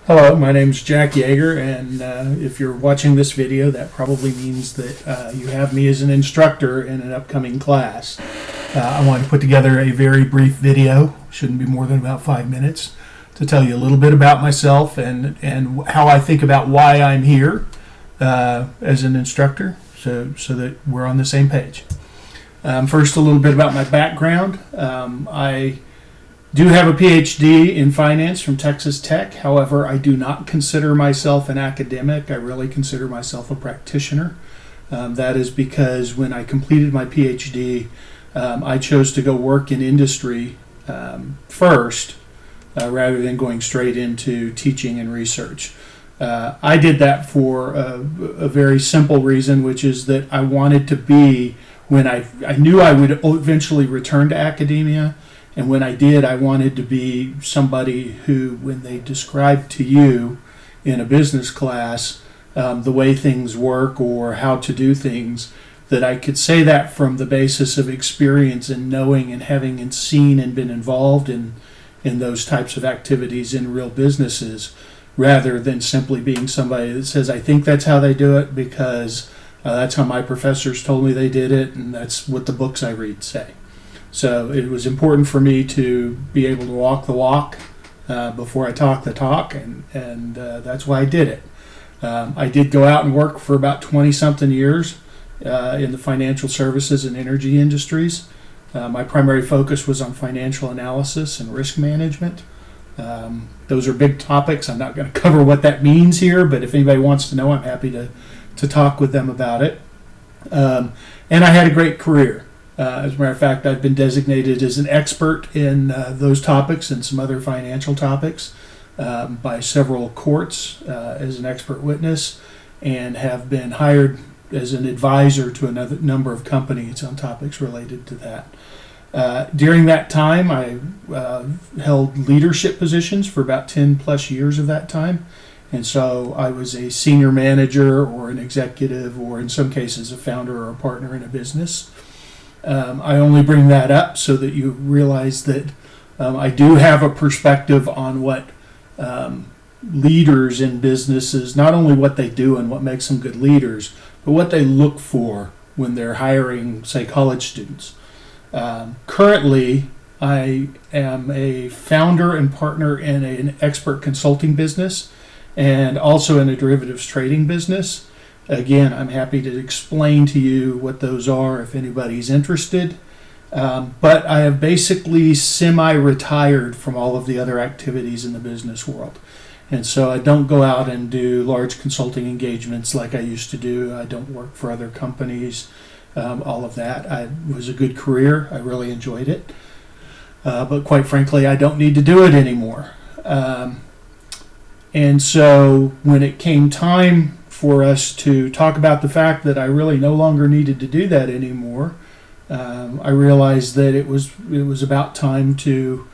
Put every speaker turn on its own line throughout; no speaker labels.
Hello, my name's Jack Yeager, and if you're watching this video, that probably means that you have me as an instructor in an upcoming class. I wanted to put together a very brief video, shouldn't be more than about 5 minutes, to tell you a little bit about myself and how I think about why I'm here as an instructor, so that we're on the same page. First, a little bit about my background. I do have a PhD in finance from Texas Tech. However, I do not consider myself an academic. I really consider myself a practitioner. That is because when I completed my PhD, I chose to go work in industry first rather than going straight into teaching and research. I did that for a very simple reason, which is that I wanted to be, when I knew I would eventually return to academia, and when I did, I wanted to be somebody who, when they described to you in a business class the way things work or how to do things, that I could say that from the basis of experience and knowing and having seen and been involved in those types of activities in real businesses, rather than simply being somebody that says, I think that's how they do it because that's how my professors told me they did it, and that's what the books I read say. So it was important for me to be able to walk the walk before I talk the talk, and that's why I did it. I did go out and work for about 20-something years in the financial services and energy industries. My primary focus was on financial analysis and risk management. Those are big topics. I'm not going to cover what that means here, but if anybody wants to know, I'm happy to talk with them about it. And I had a great career. As a matter of fact, I've been designated as an expert in those topics and some other financial topics by several courts as an expert witness, and have been hired as an advisor to another number of companies on topics related to that. During that time, I held leadership positions for about 10 plus years of that time. And so I was a senior manager or an executive, or in some cases a founder or a partner in a business. I only bring that up so that you realize that I do have a perspective on what leaders in businesses, not only what they do and what makes them good leaders, but what they look for when they're hiring, say, college students. Currently, I am a founder and partner in an expert consulting business and also in a derivatives trading business. Again, I'm happy to explain to you what those are if anybody's interested. But I have basically semi-retired from all of the other activities in the business world. And so I don't go out and do large consulting engagements like I used to do. I don't work for other companies, all of that. It was a good career. I really enjoyed it. But quite frankly, I don't need to do it anymore. And so when it came time for us to talk about the fact that I really no longer needed to do that anymore, I realized that it was about time to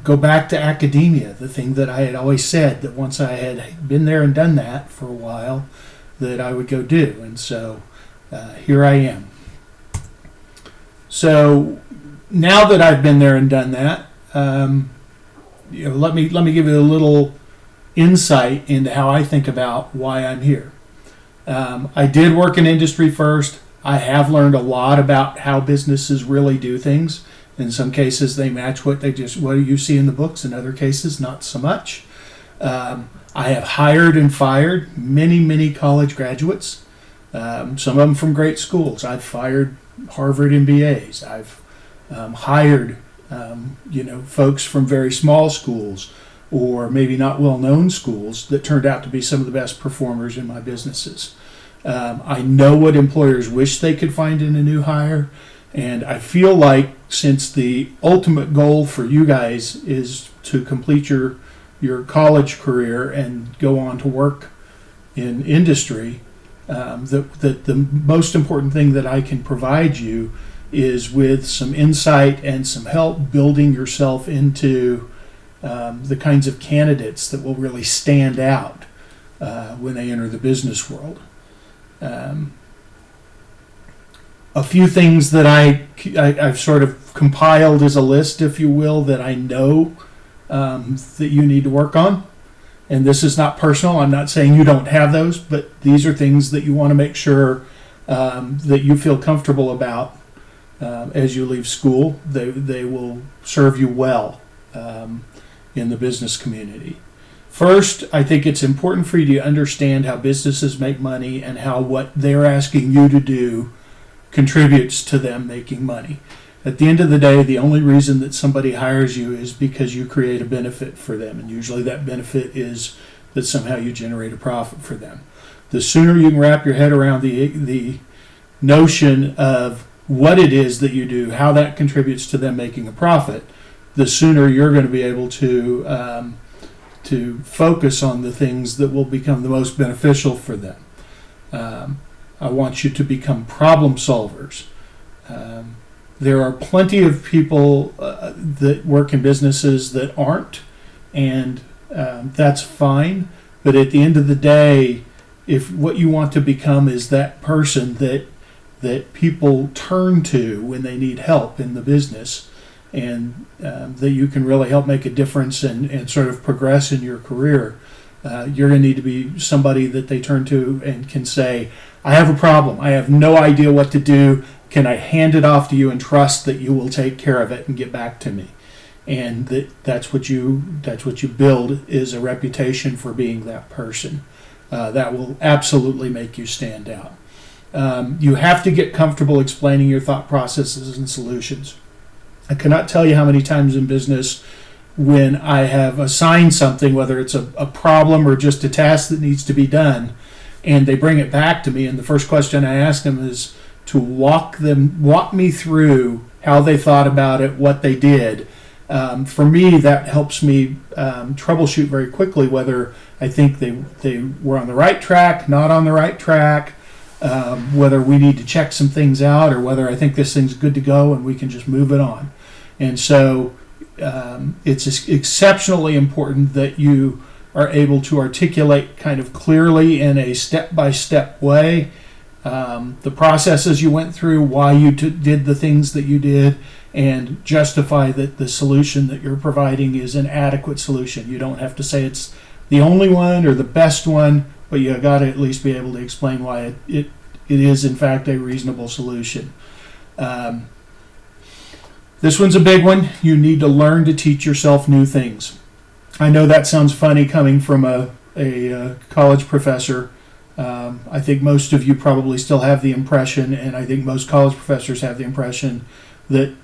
go back to academia, the thing that I had always said that once I had been there and done that for a while, that I would go do. And so here I am. So now that I've been there and done that, let me give you a little insight into how I think about why I'm here. I did work in industry first. I have learned a lot about how businesses really do things. In some cases, they match what you see in the books. In other cases, not so much. I have hired and fired many college graduates. Some of them from great schools. I've fired Harvard MBAs. I've hired folks from very small schools, or maybe not well-known schools, that turned out to be some of the best performers in my businesses. I know what employers wish they could find in a new hire, and I feel like since the ultimate goal for you guys is to complete your college career and go on to work in industry, that the most important thing that I can provide you is with some insight and some help building yourself into the kinds of candidates that will really stand out when they enter the business world. A few things that I've sort of compiled as a list, if you will, that I know that you need to work on. And this is not personal. I'm not saying you don't have those, but these are things that you want to make sure that you feel comfortable about as you leave school. They will serve you well in the business community. First, I think it's important for you to understand how businesses make money and how what they're asking you to do contributes to them making money. At the end of the day, the only reason that somebody hires you is because you create a benefit for them, and usually that benefit is that somehow you generate a profit for them. The sooner you can wrap your head around the notion of what it is that you do, how that contributes to them making a profit, the sooner you're going to be able to focus on the things that will become the most beneficial for them. I want you to become problem solvers. There are plenty of people that work in businesses that aren't, and that's fine. But at the end of the day, if what you want to become is that person that people turn to when they need help in the business, and that you can really help make a difference and sort of progress in your career, you're going to need to be somebody that they turn to and can say, I have a problem. I have no idea what to do. Can I hand it off to you and trust that you will take care of it and get back to me? And that's what you build, is a reputation for being that person. That will absolutely make you stand out. You have to get comfortable explaining your thought processes and solutions. I cannot tell you how many times in business when I have assigned something, whether it's a problem or just a task that needs to be done, and they bring it back to me, and the first question I ask them is to walk me through how they thought about it, what they did. For me, that helps me troubleshoot very quickly whether I think they were on the right track, not on the right track, whether we need to check some things out, or whether I think this thing's good to go and we can just move it on. And so it's exceptionally important that you are able to articulate kind of clearly in a step-by-step way the processes you went through, why you did the things that you did, and justify that the solution that you're providing is an adequate solution. You don't have to say it's the only one or the best one, but you got to at least be able to explain why it is in fact a reasonable solution. This one's a big one. You need to learn to teach yourself new things. I know that sounds funny coming from a college professor. I think most of you probably still have the impression, and I think most college professors have the impression, that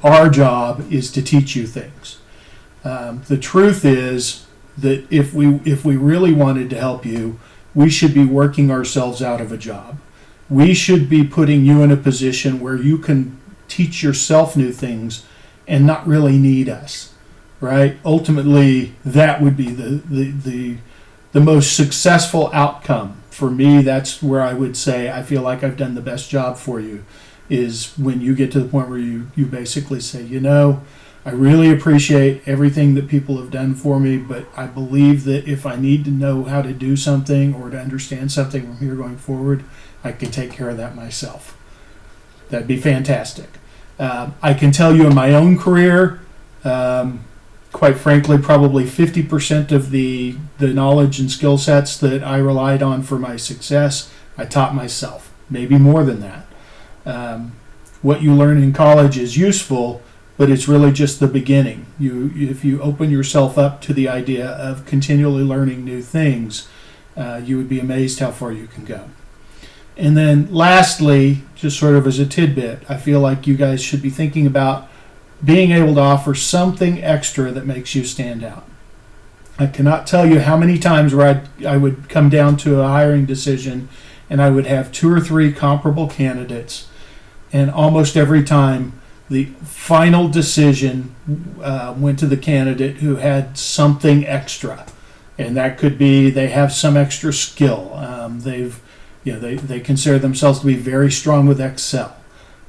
our job is to teach you things. The truth is that if we really wanted to help you, we should be working ourselves out of a job. We should be putting you in a position where you can teach yourself new things and not really need us, right? Ultimately, that would be the most successful outcome. For me, that's where I would say I feel like I've done the best job for you, is when you get to the point where you basically say, I really appreciate everything that people have done for me, but I believe that if I need to know how to do something or to understand something from here going forward, I can take care of that myself. That'd be fantastic. I can tell you in my own career, quite frankly, probably 50% of the knowledge and skill sets that I relied on for my success, I taught myself, maybe more than that. What you learn in college is useful, but it's really just the beginning. If you open yourself up to the idea of continually learning new things, you would be amazed how far you can go. And then lastly, just sort of as a tidbit, I feel like you guys should be thinking about being able to offer something extra that makes you stand out. I cannot tell you how many times where I would come down to a hiring decision and I would have 2 or 3 comparable candidates, and almost every time the final decision went to the candidate who had something extra. And that could be they have some extra skill. They consider themselves to be very strong with Excel.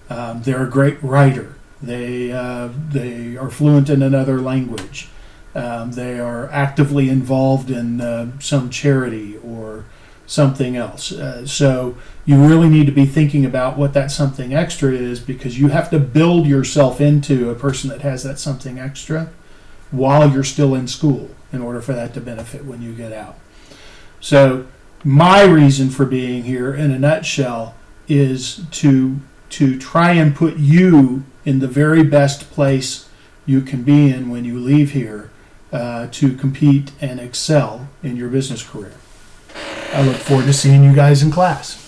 They're a great writer. They are fluent in another language. They are actively involved in some charity or something else. So you really need to be thinking about what that something extra is, because you have to build yourself into a person that has that something extra. while you're still in school in order for that to benefit when you get out. So my reason for being here in a nutshell is to try and put you in the very best place you can be in when you leave here to compete and excel in your business career. I look forward to seeing you guys in class.